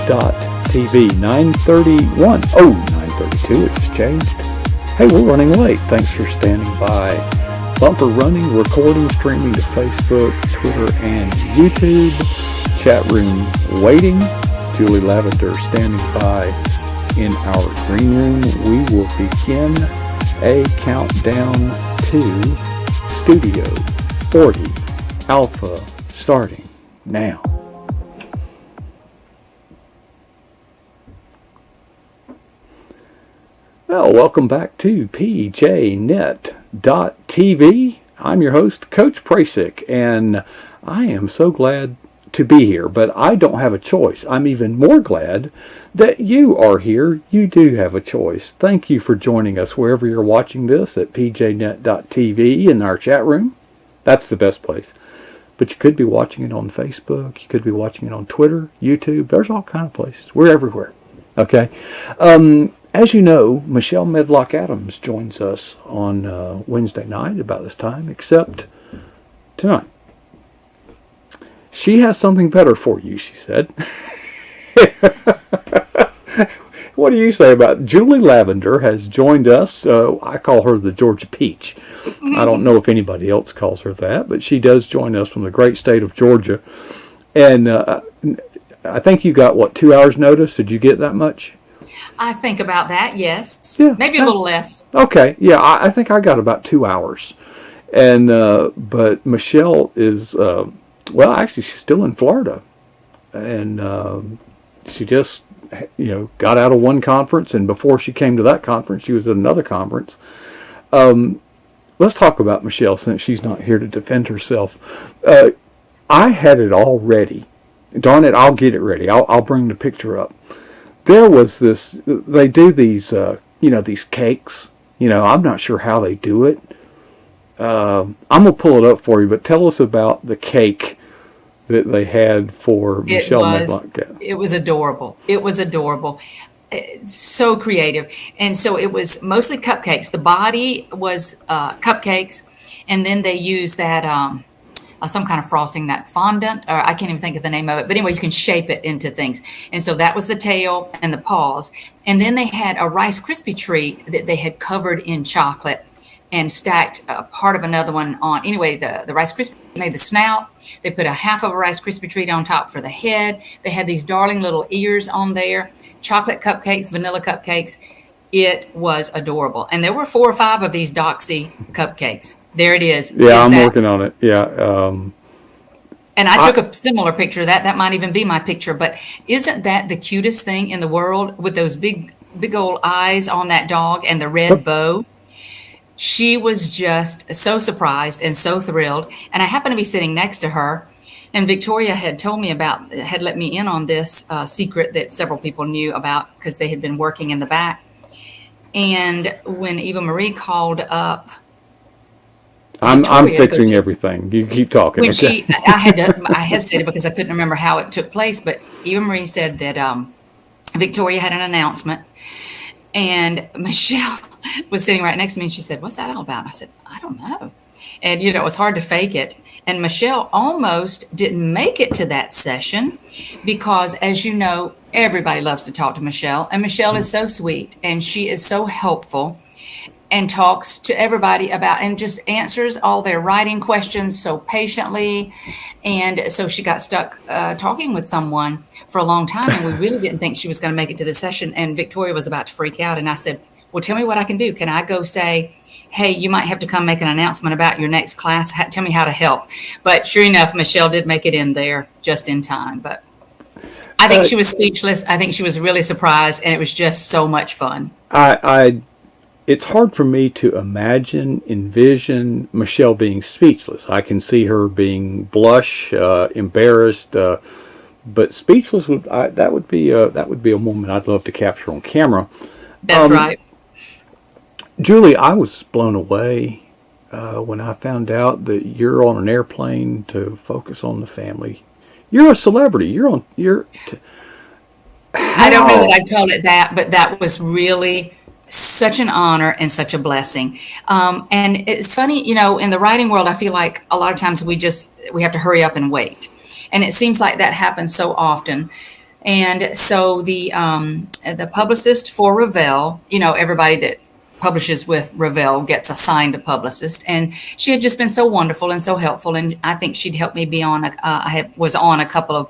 931. Oh, 932, it just changed. Hey, we're running late. Thanks for standing by. Bumper running, recording, streaming to Facebook, Twitter, and YouTube. Chat room waiting. Julie Lavender standing by in our green room. We will begin a countdown to Studio 40 Alpha starting now. Well, welcome back to PJNet.TV. I'm your host, Coach Prasick, and I am so glad to be here, but I don't have a choice. I'm even more glad that you are here. You do have a choice. Thank you for joining us wherever you're watching this at PJNet.TV in our chat room. That's the best place. But you could be watching it on Facebook. You could be watching it on Twitter, YouTube. There's all kind of places. We're everywhere. Okay? As you know, Michelle Medlock Adams joins us on Wednesday night about this time, except tonight. She has something better for you, she said. What do you say about it? Julie Lavender has joined us. I call her the Georgia Peach. I don't know if anybody else calls her that, but she does join us from the great state of Georgia. And I think you got, 2 hours notice? Did you get that much? I think about that, yes. Yeah, maybe a little less. Okay, yeah, I think I got about 2 hours. And but Michelle is, actually she's still in Florida. And she just, got out of one conference, and before she came to that conference, she was at another conference. Let's talk about Michelle since she's not here to defend herself. I had it all ready. Darn it, I'll get it ready. I'll bring the picture up. There was this, they do these, these cakes. I'm not sure how they do it. I'm going to pull it up for you, but tell us about the cake that they had for Michelle Medlock. It was adorable. It was adorable. So creative. And so it was mostly cupcakes. The body was cupcakes, and then they used that some kind of frosting, that fondant, or I can't even think of the name of it. But anyway, you can shape it into things. And so that was the tail and the paws. And then they had a Rice Krispie treat that they had covered in chocolate and stacked a part of another one on. Anyway, the Rice Krispie made the snout. They put a half of a Rice Krispie treat on top for the head. They had these darling little ears on there, chocolate cupcakes, vanilla cupcakes. It was adorable. And there were 4 or 5 of these Doxy cupcakes. There it is. Yeah, I'm working on it. Yeah. And I took a similar picture of that. That might even be my picture. But isn't that the cutest thing in the world with those big old eyes on that dog and the red bow? She was just so surprised and so thrilled. And I happened to be sitting next to her. And Victoria had let me in on this secret that several people knew about because they had been working in the back. And when Eva Marie called up, I'm fixing everything. You keep talking. When I hesitated because I couldn't remember how it took place. But Eva Marie said that Victoria had an announcement, and Michelle was sitting right next to me, and she said, "What's that all about?" And I said, "I don't know." And it was hard to fake it. And Michelle almost didn't make it to that session because, as you know, everybody loves to talk to Michelle, and Michelle is so sweet, and she is so helpful. And talks to everybody about and just answers all their writing questions so patiently. And so she got stuck talking with someone for a long time, and we really didn't think she was going to make it to the session. And Victoria was about to freak out. And I said, "Well, tell me what I can do. Can I go say, hey, you might have to come make an announcement about your next class. Tell me how to help." But sure enough, Michelle did make it in there just in time. But I think she was speechless. I think she was really surprised, and it was just so much fun. It's hard for me to envision Michelle being speechless. I can see her being embarrassed, but speechless that would be a moment I'd love to capture on camera. That's right. Julie, I was blown away when I found out that you're on an airplane to focus on the family. You're a celebrity. I don't know that I'd call it that, but that was really such an honor and such a blessing. And it's funny, in the writing world, I feel like a lot of times we have to hurry up and wait. And it seems like that happens so often. And so the publicist for Revell, everybody that publishes with Revell gets assigned a publicist, and she had just been so wonderful and so helpful. And I think she'd helped me be on. Was on a couple of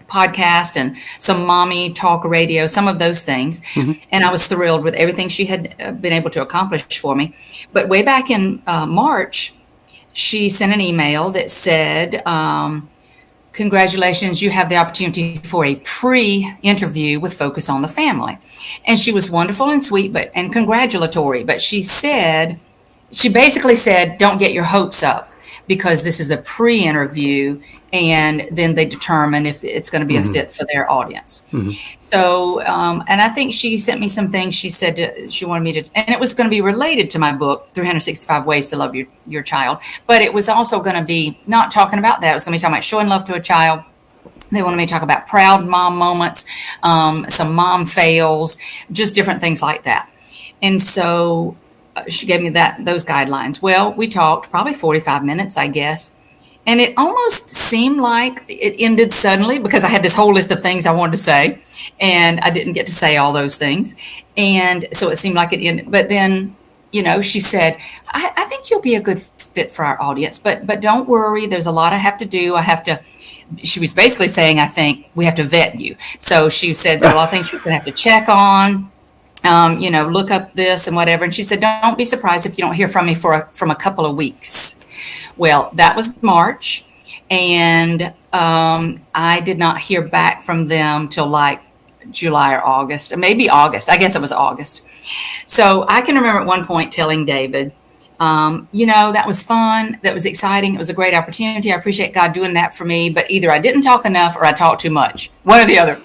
podcasts and some mommy talk radio, some of those things, and I was thrilled with everything she had been able to accomplish for me. But way back in March, she sent an email that said, congratulations, you have the opportunity for a pre-interview with Focus on the Family. And she was wonderful and sweet, and congratulatory. But she basically said, don't get your hopes up, because this is the pre-interview, and then they determine if it's going to be a fit for their audience. So, and I think she sent me some things. She said she wanted me to, and it was going to be related to my book, 365 Ways to Love Your Child. But it was also going to be not talking about that. It was going to be talking about showing love to a child. They wanted me to talk about proud mom moments, some mom fails, just different things like that. And so she gave me those guidelines. Well, we talked probably 45 minutes, I guess. And it almost seemed like it ended suddenly, because I had this whole list of things I wanted to say, and I didn't get to say all those things. And so it seemed like it ended. But then, she said, I think you'll be a good fit for our audience, but don't worry. There's a lot I have to do. She was basically saying, I think we have to vet you. So she said there are a lot of things she was going to have to check on. Look up this and whatever. And she said, don't be surprised if you don't hear from me from a couple of weeks. Well, that was March, and I did not hear back from them till like July or August, or maybe August. I guess it was August. So I can remember at one point telling David, that was fun. That was exciting. It was a great opportunity. I appreciate God doing that for me. But either I didn't talk enough or I talked too much. One or the other,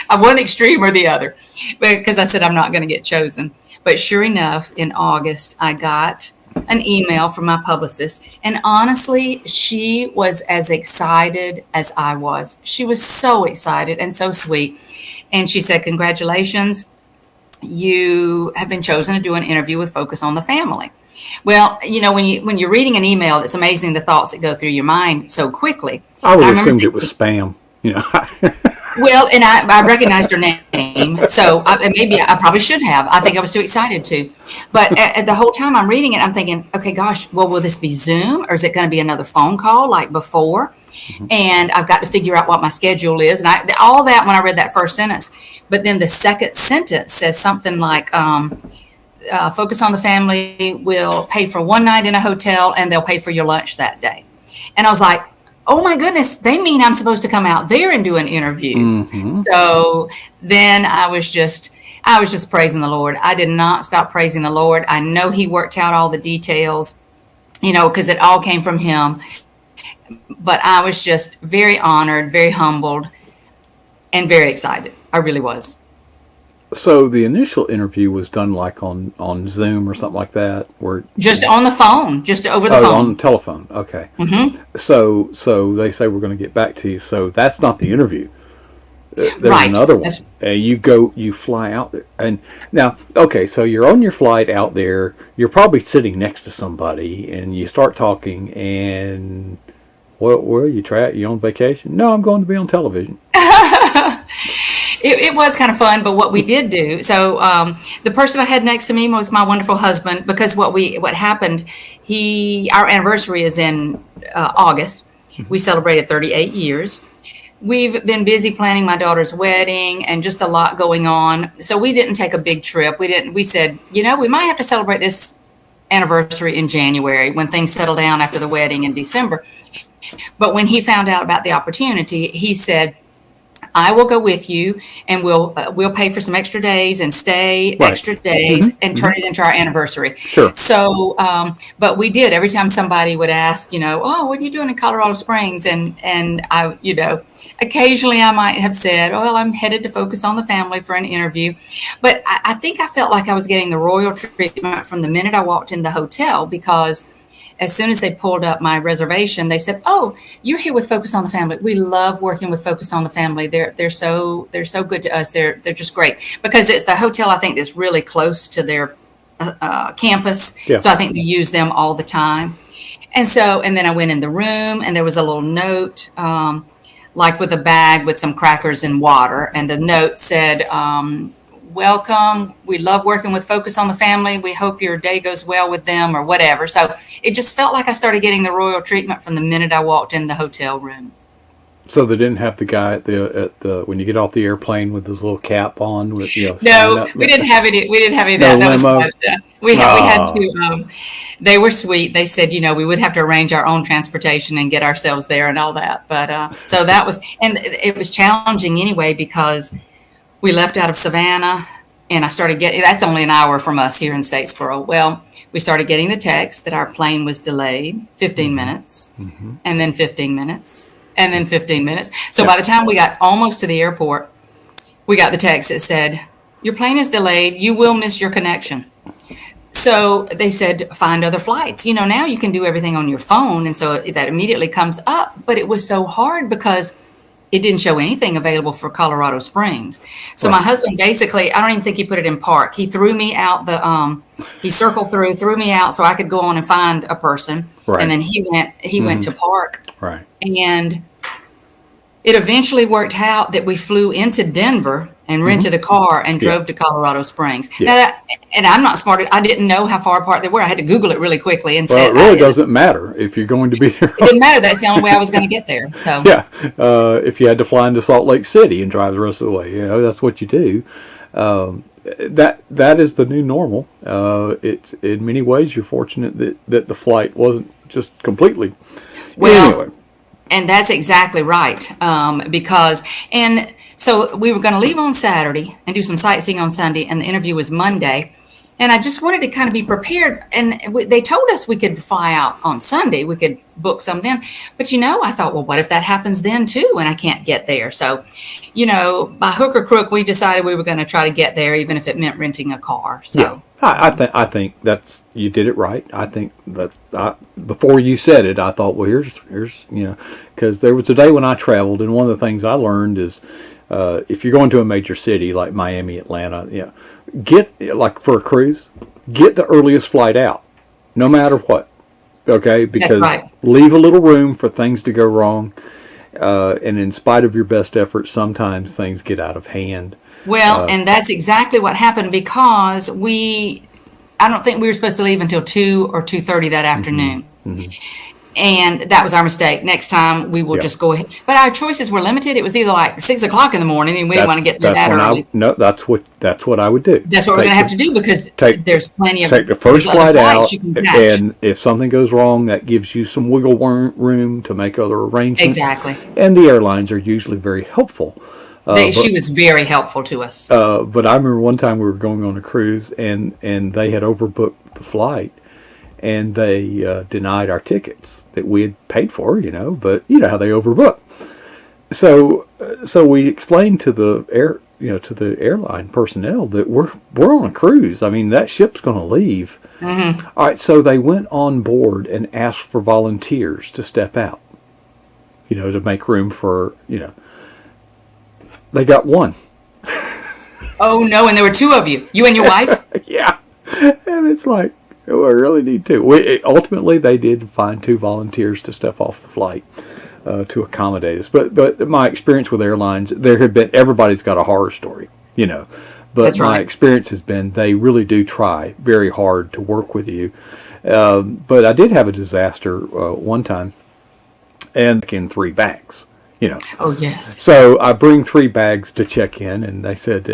one extreme or the other, because I said I'm not going to get chosen. But sure enough, in August, I got an email from my publicist. And honestly, she was as excited as I was. She was so excited and so sweet. And she said, congratulations, you have been chosen to do an interview with Focus on the Family. Well, when you're reading an email, it's amazing the thoughts that go through your mind so quickly. I would have assumed it was spam. Well, and I recognized her name, so maybe I probably should have. I think I was too excited to. But the whole time I'm reading it, I'm thinking, okay, gosh, well, will this be Zoom, or is it going to be another phone call like before? And I've got to figure out what my schedule is. And all that when I read that first sentence. But then the second sentence says something like, Focus on the Family will pay for one night in a hotel, and they'll pay for your lunch that day. And I was like, oh my goodness, they mean I'm supposed to come out there and do an interview. So then I was just praising the Lord. I did not stop praising the Lord. I know he worked out all the details, because it all came from him. But I was just very honored, very humbled, and very excited. I really was. So the initial interview was done like on Zoom or something like that, or just on the phone, just over the phone. On the telephone. Okay. So they say we're going to get back to you. So that's not the interview. There's another one, and you fly out there, and now so you're on your flight out there. You're probably sitting next to somebody, and you start talking, and where are you? You on vacation? No, I'm going to be on television. It was kind of fun, but what we did do, so the person I had next to me was my wonderful husband, because what happened, our anniversary is in August. We celebrated 38 years. We've been busy planning my daughter's wedding and just a lot going on. So we didn't take a big trip. We said, we might have to celebrate this anniversary in January when things settle down after the wedding in December. But when he found out about the opportunity, he said, I will go with you, and we'll pay for some extra days and stay extra days and turn it into our anniversary. Sure. So, but we did. Every time somebody would ask, oh, what are you doing in Colorado Springs? And I, occasionally I might have said, oh, well, I'm headed to Focus on the Family for an interview. But I think I felt like I was getting the royal treatment from the minute I walked in the hotel, because as soon as they pulled up my reservation, they said, "Oh, you're here with Focus on the Family. We love working with Focus on the Family. They're so good to us. They're just great, because it's the hotel, I think, that's really close to their campus. Yeah. So I think they use them all the time. And then I went in the room, and there was a little note. like with a bag with some crackers and water. And the note said, welcome. We love working with Focus on the Family. We hope your day goes well with them, or whatever. So it just felt like I started getting the royal treatment from the minute I walked in the hotel room. So they didn't have the guy at the when you get off the airplane with his little cap on with No, we didn't have any. We didn't have any of that. No That limo? was we had to. They were sweet. They said, we would have to arrange our own transportation and get ourselves there and all that. But so that was, and it was challenging anyway, because we left out of Savannah, and I started getting. That's only an hour from us here in Statesboro. Well, we started getting the text that our plane was delayed 15 minutes, and then 15 minutes. And then 15 minutes. So by the time we got almost to the airport, we got the text that said, your plane is delayed. You will miss your connection. So they said, find other flights. Now you can do everything on your phone. And so that immediately comes up. But it was so hard because it didn't show anything available for Colorado Springs. So my husband basically, I don't even think he put it in park. He threw me out he circled threw me out so I could go on and find a person. Right. And then he went to park. Right. And it eventually worked out that we flew into Denver and rented a car and drove to Colorado Springs. Yeah. Now and I'm not smart. I didn't know how far apart they were. I had to Google it really quickly and it really doesn't matter if you're going to be there. It didn't matter. That's the only way I was going to get there. So if you had to fly into Salt Lake City and drive the rest of the way, that's what you do. That is the new normal. It's in many ways you're fortunate that the flight wasn't just completely. Anyway. And that's exactly right. So we were going to leave on Saturday and do some sightseeing on Sunday, and the interview was Monday. And I just wanted to kind of be prepared. And they told us we could fly out on Sunday. We could book some then. But, I thought, well, what if that happens then too and I can't get there? So, by hook or crook, we decided we were going to try to get there, even if it meant renting a car. So. Yeah. I think that's, you did it right. I think that before you said it, I thought, well, here's because there was a day when I traveled, and one of the things I learned is if you're going to a major city like Miami, Atlanta, get, like for a cruise, get the earliest flight out, no matter what. Okay, because leave a little room for things to go wrong, and in spite of your best efforts, sometimes things get out of hand. Well, and that's exactly what happened, because I don't think we were supposed to leave until 2 or 2:30 that afternoon. And that was our mistake. Next time we will just go ahead. But our choices were limited. It was either like 6 o'clock in the morning, and we didn't want to get there that early. That's what I would do. That's what we're going to have to do, because there's plenty of take the first flight out, and if something goes wrong, that gives you some wiggle room to make other arrangements. Exactly. And the airlines are usually very helpful. She was very helpful to us. But I remember one time we were going on a cruise, and they had overbooked the flight, and they denied our tickets that we had paid for, but you know how they overbook. So we explained to the airline personnel that we're on a cruise. I mean, that ship's going to leave. Mm-hmm. All right, so they went on board and asked for volunteers to step out, to make room for, They got one. Oh, no, and there were 2 of you. You and your wife? Yeah. And it's like, we really need 2. Ultimately, they did find 2 volunteers to step off the flight to accommodate us. But my experience with airlines, everybody's got a horror story, But That's right. My experience has been they really do try very hard to work with you. But I did have a disaster one time, and in 3 bags. Oh, yes. So I bring 3 bags to check in, and they said,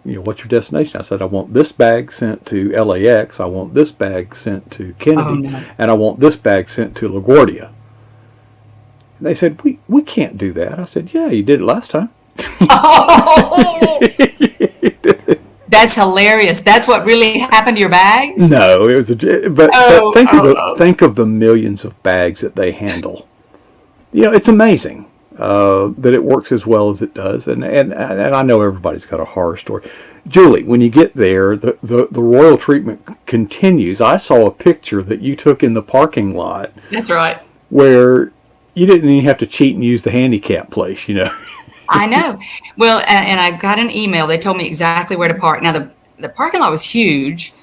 what's your destination? I said, I want this bag sent to LAX, I want this bag sent to Kennedy, and I want this bag sent to LaGuardia. And they said, we can't do that. I said, yeah, you did it last time. Oh! That's hilarious. That's what really happened to your bags? No, it was but think of the millions of bags that they handle. It's amazing. That it works as well as it does, and I know everybody's got a horror story. Julie, when you get there, the royal treatment continues. I saw a picture that you took in the parking lot. That's right. Where you didn't even have to cheat and use the handicap place, I know. Well, and I got an email. They told me exactly where to park. Now, the parking lot was huge,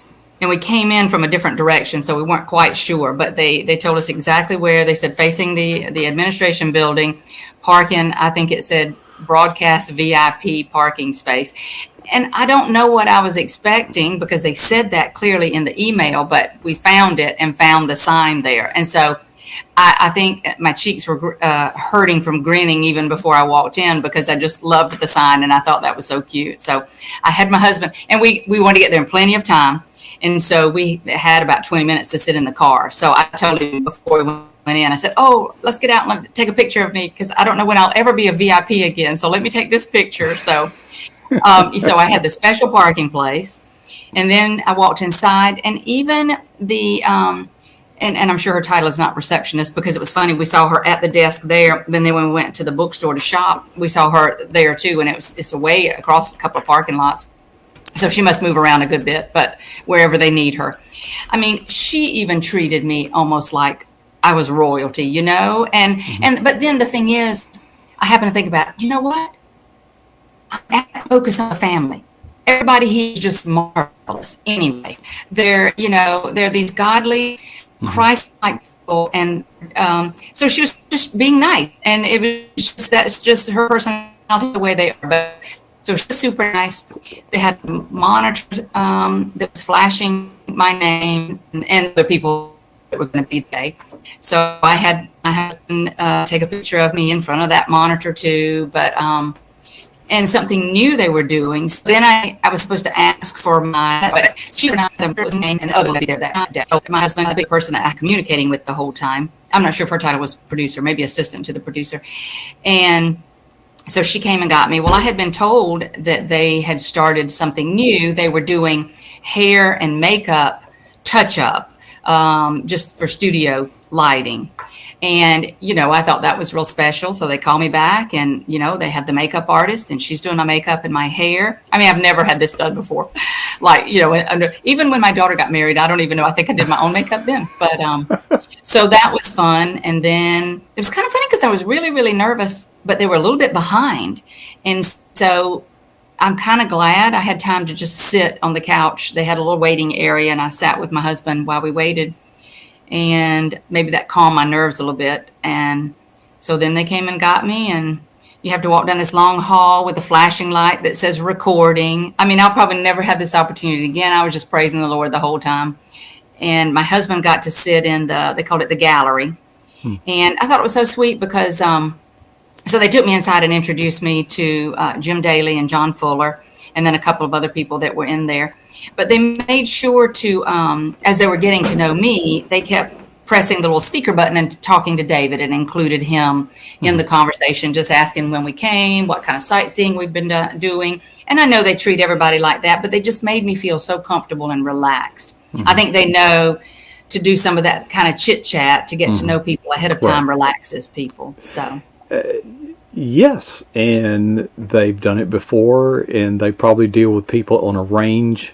and we came in from a different direction, so we weren't quite sure, but they told us exactly where. They said facing the administration building, parking, I think it said broadcast VIP parking space. And I don't know what I was expecting because they said that clearly in the email, but we found it and found the sign there. And so I think my cheeks were hurting from grinning even before I walked in because I just loved the sign and I thought that was so cute. So I had my husband, and we wanted to get there in plenty of time. And so we had about 20 minutes to sit in the car. So I told him before we went in, I said, oh, let's get out and take a picture of me because I don't know when I'll ever be a VIP again. So let me take this picture. So I had the special parking place, and then I walked inside, and even the and I'm sure her title is not receptionist because it was funny. We saw her at the desk there, but then when we went to the bookstore to shop, we saw her there too, and it's away across a couple of parking lots. So she must move around a good bit, but wherever they need her. I mean, she even treated me almost like I was royalty, you know? But then the thing is, I happen to think about, you know what? I have to focus on the family. Everybody here is just marvelous anyway. They're these godly, Christ-like people. And so she was just being nice. And it was that's just her personality, the way they are. But so she was super nice. They had monitors that was flashing my name and the people that were going to be there. So I had my husband take a picture of me in front of that monitor too. But and something new they were doing. So then I was supposed to ask for but she was not the name and the other lady there that day. So my husband, a big person that I'm communicating with the whole time. I'm not sure if her title was producer, maybe assistant to the producer. And so she came and got me. Well, I had been told that they had started something new. They were doing hair and makeup touch-up just for studio lighting. And, I thought that was real special. So they called me back and, they have the makeup artist and she's doing my makeup and my hair. I mean, I've never had this done before. Like, even when my daughter got married, I don't even know. I think I did my own makeup then. But so that was fun. And then it was kind of funny because I was really, really nervous, but they were a little bit behind. And so I'm kind of glad I had time to just sit on the couch. They had a little waiting area and I sat with my husband while we waited. And maybe that calmed my nerves a little bit. And so then they came and got me, and you have to walk down this long hall with a flashing light that says recording. I mean, I'll probably never have this opportunity again. I was just praising the Lord the whole time. And my husband got to sit in they called it the gallery. And I thought it was so sweet because, so they took me inside and introduced me to Jim Daly and John Fuller, and then a couple of other people that were in there. But they made sure to, as they were getting to know me, they kept pressing the little speaker button and talking to David and included him in the conversation, just asking when we came, what kind of sightseeing we've been doing. And I know they treat everybody like that, but they just made me feel so comfortable and relaxed. I think they know to do some of that kind of chit chat to get to know people ahead of time relaxes people. So. Yes, and they've done it before, and they probably deal with people on a range,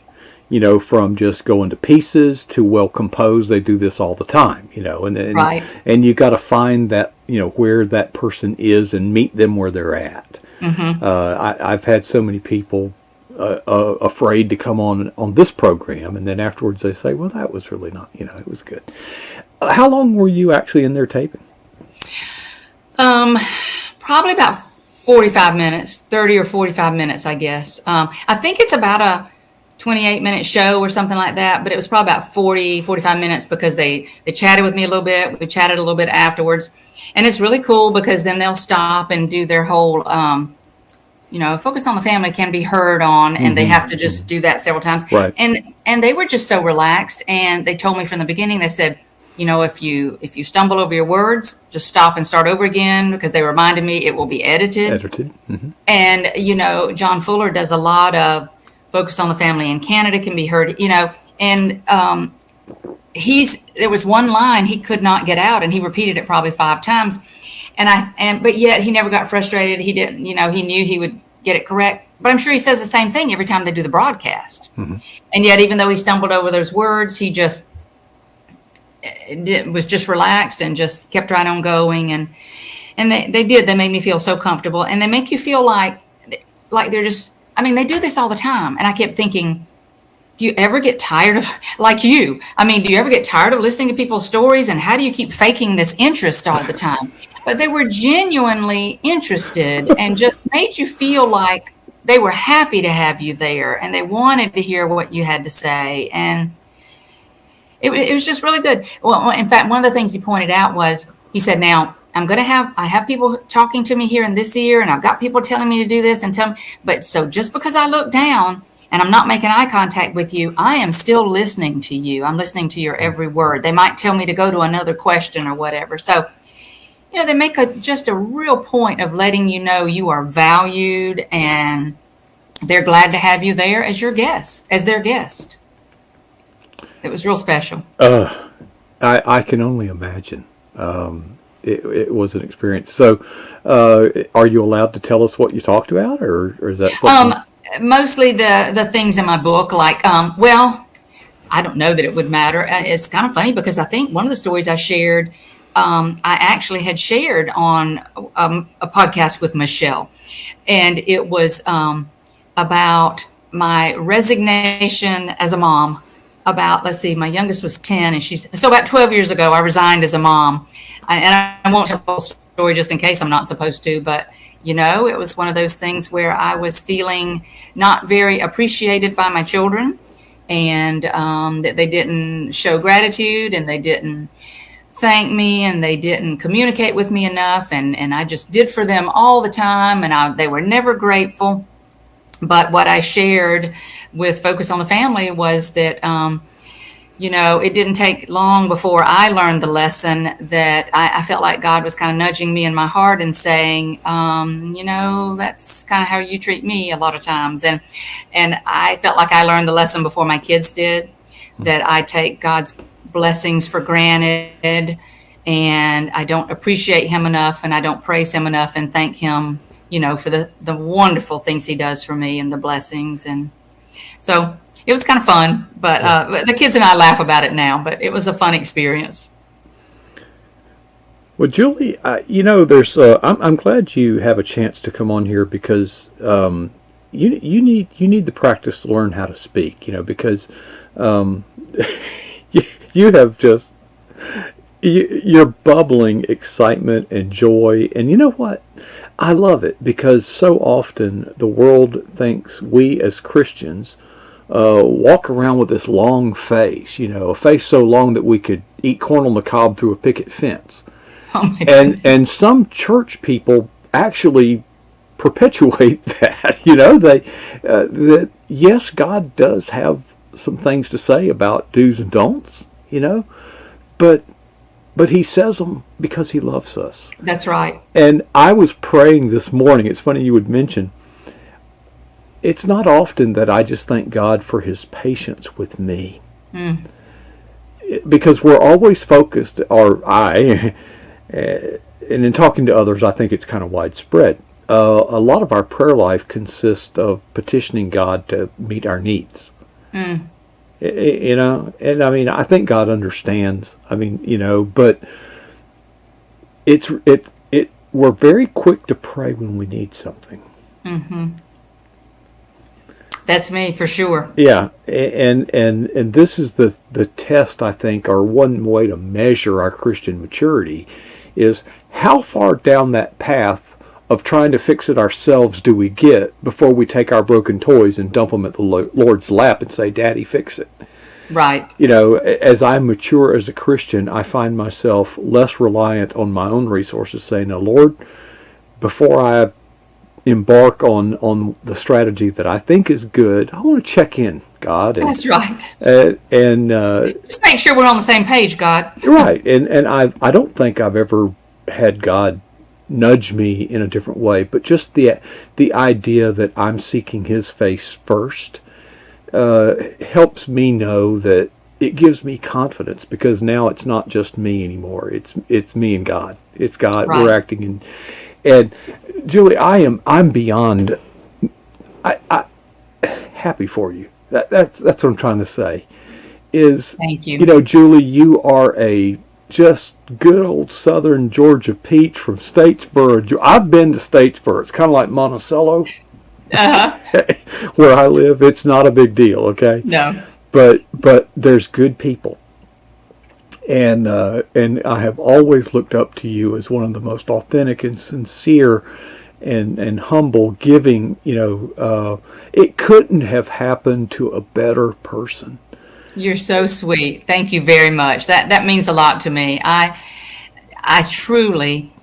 from just going to pieces to well composed. They do this all the time, and right. And you got to find that, where that person is and meet them where they're at. I've had so many people afraid to come on this program, and then afterwards they say, well, that was really not, it was good. How long were you actually in there taping? Probably about 45 minutes, 30 or 45 minutes, I guess. I think it's about a 28-minute show or something like that, but it was probably about 40, 45 minutes because they chatted with me a little bit. We chatted a little bit afterwards. And it's really cool because then they'll stop and do their whole, focus on the family can be heard on, and they have to just do that several times. Right. And they were just so relaxed. And they told me from the beginning, they said, if you stumble over your words, just stop and start over again, because they reminded me it will be edited. And, John Fuller does a lot of focus on the family in Canada can be heard, and there was one line he could not get out, and he repeated it probably 5 times. But yet he never got frustrated. He didn't, he knew he would get it correct. But I'm sure he says the same thing every time they do the broadcast. And yet, even though he stumbled over those words, he just was just relaxed and just kept right on going. And they made me feel so comfortable, and they make you feel like they're just, they do this all the time. And I kept thinking, do you ever get tired of, like you? I mean, do you ever get tired of listening to people's stories? And how do you keep faking this interest all the time? But they were genuinely interested and just made you feel like they were happy to have you there and they wanted to hear what you had to say. And it was just really good. Well, in fact, one of the things he pointed out was, he said, now I have people talking to me here in this ear, and I've got people telling me to do this and tell me, but so just because I look down and I'm not making eye contact with you, I am still listening to you. I'm listening to your every word. They might tell me to go to another question or whatever. So, they make just a real point of letting you know you are valued, and they're glad to have you there as their guest. It was real special. I can only imagine. It was an experience. So, are you allowed to tell us what you talked about, or is that something? Mostly the things in my book, like, well, I don't know that it would matter. It's kind of funny because I think one of the stories I shared, I actually had shared on a podcast with Michelle, and it was about my resignation as a mom. About, let's see, my youngest was 10, and so about 12 years ago, I resigned as a mom. And I won't tell the whole story just in case I'm not supposed to, but, it was one of those things where I was feeling not very appreciated by my children, and that they didn't show gratitude, and they didn't thank me, and they didn't communicate with me enough, and I just did for them all the time, and they were never grateful. But what I shared with Focus on the Family was that, it didn't take long before I learned the lesson that I felt like God was kind of nudging me in my heart and saying, that's kind of how you treat me a lot of times. And I felt like I learned the lesson before my kids did, that I take God's blessings for granted, and I don't appreciate him enough, and I don't praise him enough and thank him for the wonderful things he does for me and the blessings. And so it was kind of fun, but the kids and I laugh about it now, but it was a fun experience. Well, Julie, there's I'm glad you have a chance to come on here because you need the practice to learn how to speak, because you have just you're bubbling excitement and joy, and you know what? I love it because so often the world thinks we as Christians walk around with this long face, a face so long that we could eat corn on the cob through a picket fence. Oh my goodness. And some church people actually perpetuate that, that yes, God does have some things to say about do's and don'ts, but he says them because he loves us. That's right. And I was praying this morning. It's funny you would mention. It's not often that I just thank God for his patience with me. Because we're always focused, or I, and in talking to others, I think it's kind of widespread. A lot of our prayer life consists of petitioning God to meet our needs. And I mean, I think God understands. I mean, but we're very quick to pray when we need something. Mm-hmm. That's me for sure. Yeah, and this is the test, I think, or one way to measure our Christian maturity is how far down that path of trying to fix it ourselves do we get before we take our broken toys and dump them at the Lord's lap and say, Daddy, fix it. Right. As I mature as a Christian, I find myself less reliant on my own resources, saying, now, Lord, before I embark on the strategy that I think is good, I want to check in, God. And, that's right. And just make sure we're on the same page, God. Right. And I don't think I've ever had God nudge me in a different way, but just the idea that I'm seeking his face first helps me know that it gives me confidence, because now it's not just me anymore. It's me and God. It's God. Right. We're acting in. And Julie, I'm beyond I happy for you. That's what I'm trying to say. Thank you. Julie, you are a just good old Southern Georgia peach from Statesboro. I've been to Statesboro. It's kind of like Monticello. Uh-huh. Where I live. It's not a big deal, okay? No. but there's good people, and I have always looked up to you as one of the most authentic and sincere and humble, giving. It couldn't have happened to a better person. You're so sweet. Thank you very much. That means a lot to me. I truly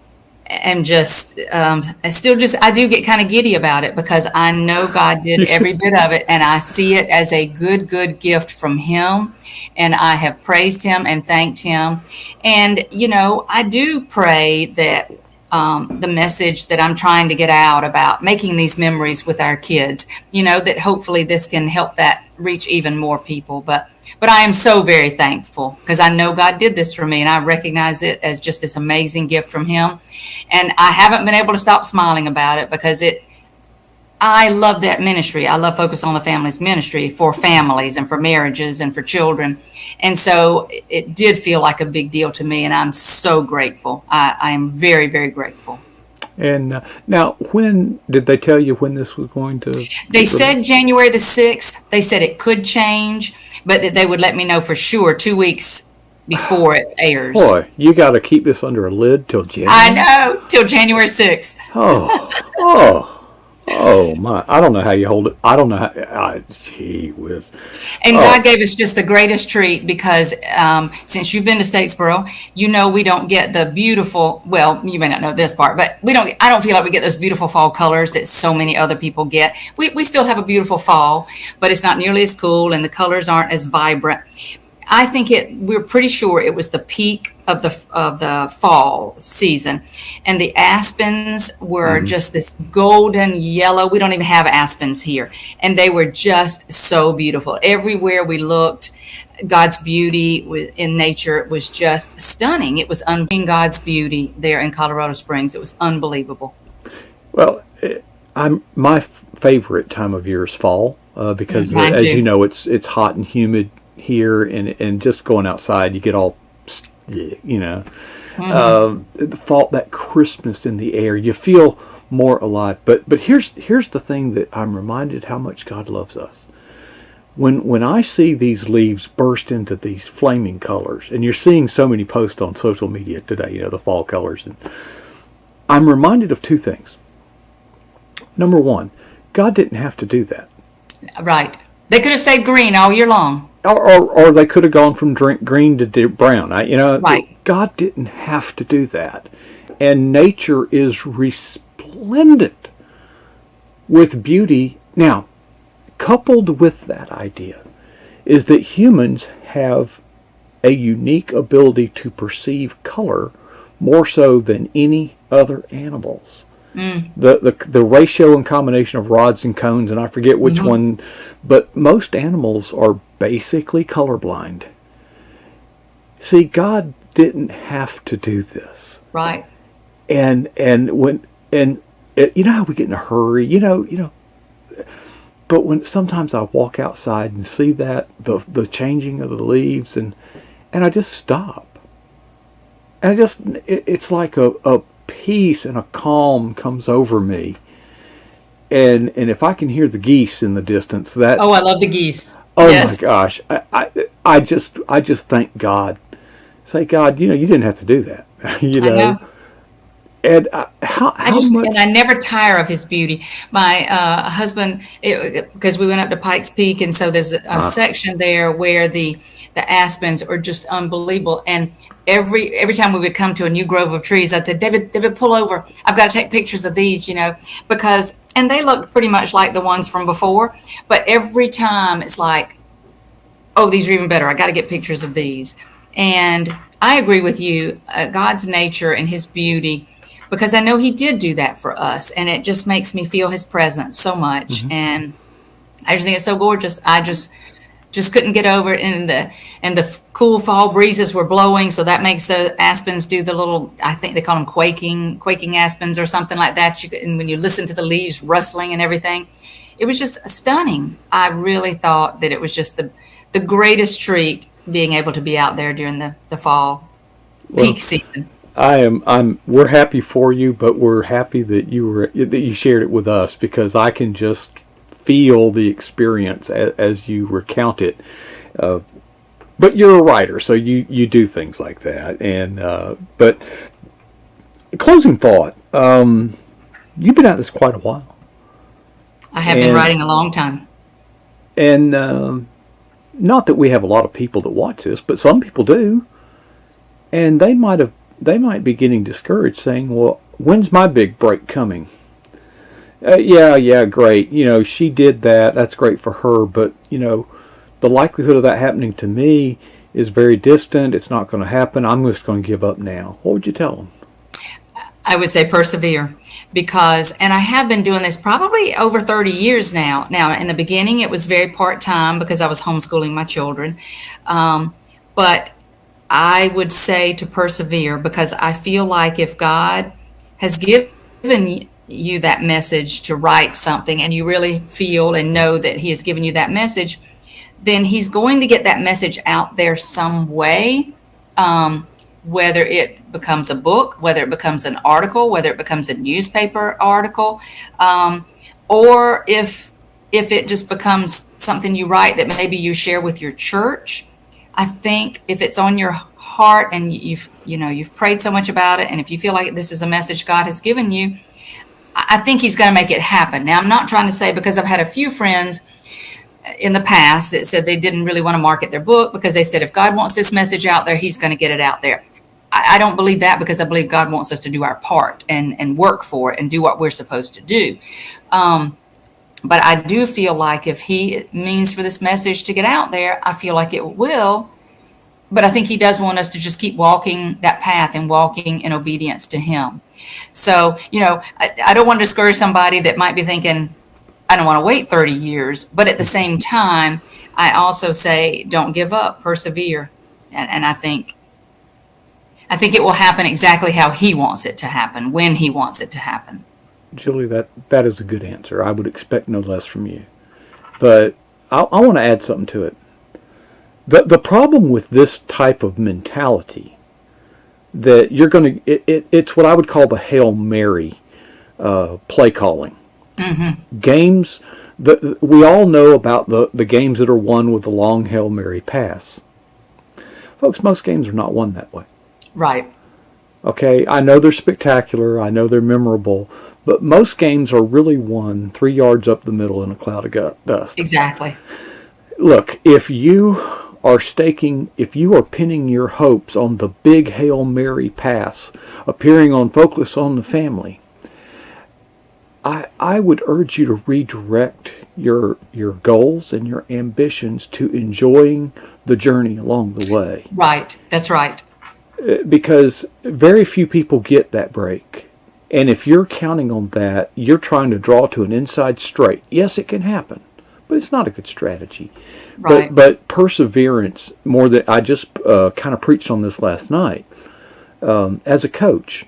am just I still just I do get kind of giddy about it because I know God did every bit of it, and I see it as a good gift from Him, and I have praised Him and thanked Him. And I do pray that the message that I'm trying to get out about making these memories with our kids, that hopefully this can help that reach even more people. But I am so very thankful because I know God did this for me, and I recognize it as just this amazing gift from Him. And I haven't been able to stop smiling about it because I love that ministry. I love Focus on the Family's ministry for families and for marriages and for children. And so it did feel like a big deal to me, and I'm so grateful. I am very, very grateful. And now, when did they tell you when this was going to? They said January the 6th. They said it could change, but that they would let me know for sure 2 weeks before it airs. Boy, you got to keep this under a lid till January. I know, till January 6th. Oh my! I don't know how you hold it. I don't know how. Gee whiz! And God gave us just the greatest treat because since you've been to Statesboro, we don't get the beautiful. Well, you may not know this part, but we don't. I don't feel like we get those beautiful fall colors that so many other people get. We still have a beautiful fall, but it's not nearly as cool, and the colors aren't as vibrant. I think we're pretty sure it was the peak of the fall season, and the aspens were just this golden yellow. We don't even have aspens here, and they were just so beautiful. Everywhere we looked, God's beauty in nature was just stunning. It was God's beauty there in Colorado Springs. It was unbelievable. Well, my favorite time of year is fall because, as you know, it's hot and humid here, and just going outside, you get all, the fall, that crispness in the air, you feel more alive. But here's the thing that I'm reminded how much God loves us. When I see these leaves burst into these flaming colors, and you're seeing so many posts on social media today, the fall colors, and I'm reminded of two things. Number one, God didn't have to do that. Right. They could have stayed green all year long. Or they could have gone from green to brown. Right. God didn't have to do that. And nature is resplendent with beauty. Now, coupled with that idea is that humans have a unique ability to perceive color more so than any other animals. The ratio and combination of rods and cones, and I forget which one, but most animals are basically colorblind. See, God didn't have to do this. Right. And how we get in a hurry, but when sometimes I walk outside and see that the changing of the leaves, and I just stop. And it's like a peace and a calm comes over me, and if I can hear the geese in the distance, I love the geese. Yes. My gosh, I just thank God. Say, God, you didn't have to do that. I know. And how much? And I never tire of His beauty. My husband, because we went up to Pikes Peak, and so there's a section there where the aspens are just unbelievable. And every time we would come to a new grove of trees, I'd say, David, pull over. I've got to take pictures of these, because, and they looked pretty much like the ones from before, but every time it's like, oh, these are even better. I got to get pictures of these. And I agree with you, God's nature and His beauty, because I know He did do that for us, and it just makes me feel His presence so much. And I just think it's so gorgeous. I just couldn't get over it, and the cool fall breezes were blowing, so that makes the aspens do the little, I think they call them quaking aspens or something like that. And when you listen to the leaves rustling and everything, it was just stunning. I really thought that it was just the greatest treat being able to be out there during the fall peak season. We're happy for you, but we're happy that you shared it with us, because I can just feel the experience as you recount it. But you're a writer, so you do things like that. And but closing thought, you've been at this quite a while, I have been and writing a long time. and not that we have a lot of people that watch this, but some people do, and they might be getting discouraged, saying, "Well, when's my big break coming?" Yeah, great. She did that. That's great for her, but the likelihood of that happening to me is very distant. It's not going to happen. I'm just going to give up now. What would you tell them? I would say persevere because, and I have been doing this probably over 30 years now. Now, in the beginning, it was very part time because I was homeschooling my children. But I would say to persevere because I feel like if God has given you that message to write something and you really feel and know that He has given you that message, then He's going to get that message out there some way. Whether it becomes a book, whether it becomes an article, whether it becomes a newspaper article, or if it just becomes something you write that maybe you share with your church. I think if it's on your heart and you've prayed so much about it, and if you feel like this is a message God has given you, I think He's going to make it happen. Now, I'm not trying to say, because I've had a few friends in the past that said they didn't really want to market their book because they said if God wants this message out there, He's going to get it out there. I don't believe that because I believe God wants us to do our part and work for it and do what we're supposed to do. But I do feel like if He means for this message to get out there, I feel like it will. But I think He does want us to just keep walking that path and walking in obedience to Him. So, I don't want to discourage somebody that might be thinking, I don't want to wait 30 years. But at the same time, I also say, don't give up, persevere. And I think it will happen exactly how He wants it to happen, when He wants it to happen. Julie, that is a good answer. I would expect no less from you. But I want to add something to it. The problem with this type of mentality, that you're going to, it's what I would call the Hail Mary play calling. Mm-hmm. Games, we all know about the games that are won with the long Hail Mary pass. Folks, most games are not won that way. Right. Okay, I know they're spectacular, I know they're memorable, but most games are really won 3 yards up the middle in a cloud of dust. Exactly. Look, if you are pinning your hopes on the big Hail Mary pass appearing on Focus on the Family, I would urge you to redirect your goals and your ambitions to enjoying the journey along the way. Right, that's right. Because very few people get that break. And if you're counting on that, you're trying to draw to an inside straight. Yes, it can happen, but it's not a good strategy. Right. But perseverance, more than I just kind of preached on this last night. As a coach,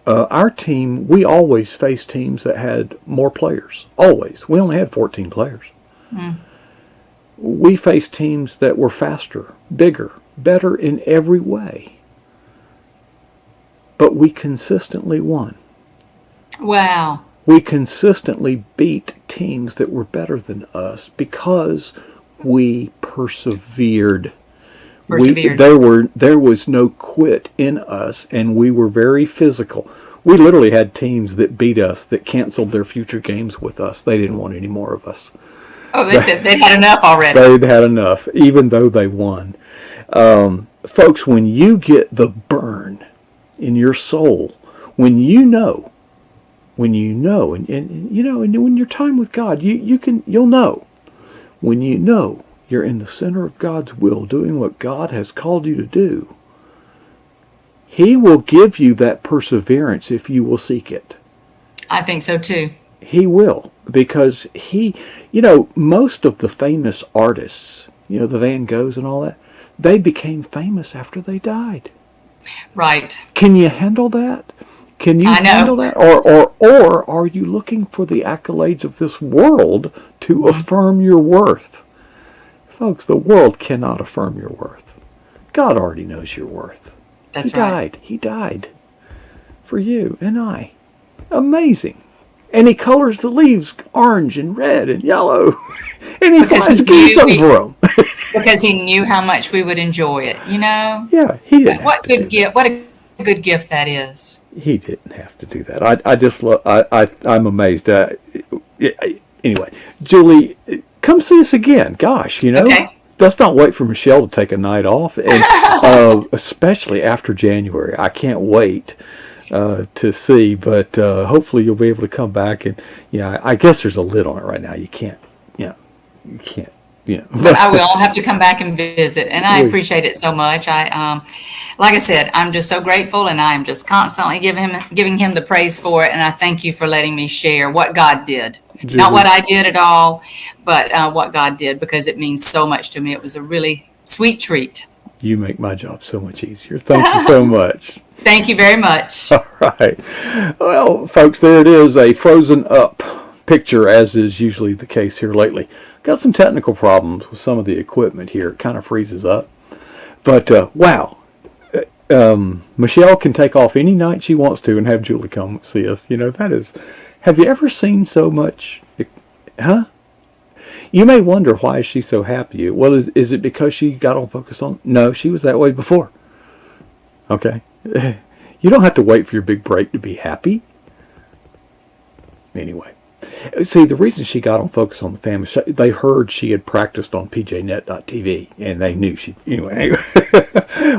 our team, we always faced teams that had more players. Always. We only had 14 players. Mm. We faced teams that were faster, bigger, better in every way. But we consistently won. Wow. We consistently beat teams that were better than us because we persevered. There was no quit in us, and we were very physical. We literally had teams that beat us that canceled their future games with us. They didn't want any more of us. Oh, they said they'd had enough already. They'd had enough, even though they won. Folks, when you get the burn in your soul, when you know, and when your time with God, you'll know. When you know you're in the center of God's will, doing what God has called you to do, He will give you that perseverance if you will seek it. I think so too. He will, because most of the famous artists, the Van Goghs and all that, they became famous after they died. Right. Can you handle that? Can you handle that? Or are you looking for the accolades of this world to affirm your worth? Folks, the world cannot affirm your worth. God already knows your worth. That's right. He died for you and I. Amazing. And He colors the leaves orange and red and yellow. And He flies geese over them. because he knew how much we would enjoy it. You know, Yeah, he didn't have to do that. What a good gift that is. He didn't have to do that. I just love. I'm amazed. Anyway, Julie, come see us again. Gosh, Okay. let's not wait for Michelle to take a night off, and especially after January. I can't wait to see. But hopefully you'll be able to come back, and I guess there's a lid on it right now. You can't. You can't. But I will have to come back and visit, and I We- appreciate it so much. Like I said, I'm just so grateful, and I'm just constantly giving him the praise for it. And I thank you for letting me share what God did, not what I did at all, but what God did, because it means so much to me. It was a really sweet treat. You make my job so much easier. Thank you so much. Thank you very much. All right. Well, folks, there it is, a frozen up picture, as is usually the case here lately. Got some technical problems with some of the equipment here. It kind of freezes up. But, wow. Michelle can take off any night she wants to and have Julie come see us. That is... Have you ever seen so much... Huh? You may wonder, why is she so happy? Well, is it because she got on focus on... No, she was that way before. Okay? You don't have to wait for your big break to be happy. Anyway. See, the reason she got on focus on the family, they heard she had practiced on pjnet.tv, and they knew she... Anyway.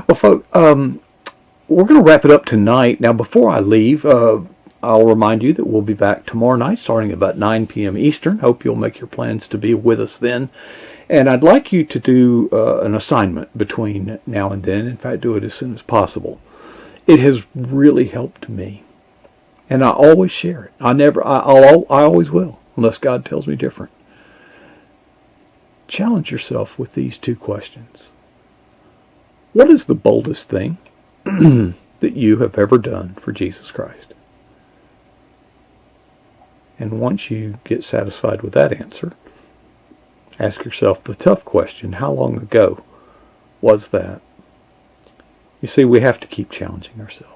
Well, folks, we're going to wrap it up tonight. Now, before I leave, I'll remind you that we'll be back tomorrow night, starting about 9 p.m. Eastern. Hope you'll make your plans to be with us then. And I'd like you to do an assignment between now and then. In fact, do it as soon as possible. It has really helped me. And I always share it. I always will, unless God tells me different. Challenge yourself with these two questions. What is the boldest thing that you have ever done for Jesus Christ? And once you get satisfied with that answer, ask yourself the tough question: how long ago was that? You see, we have to keep challenging ourselves.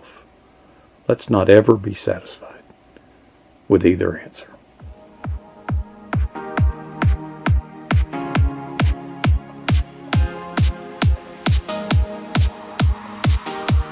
Let's not ever be satisfied with either answer.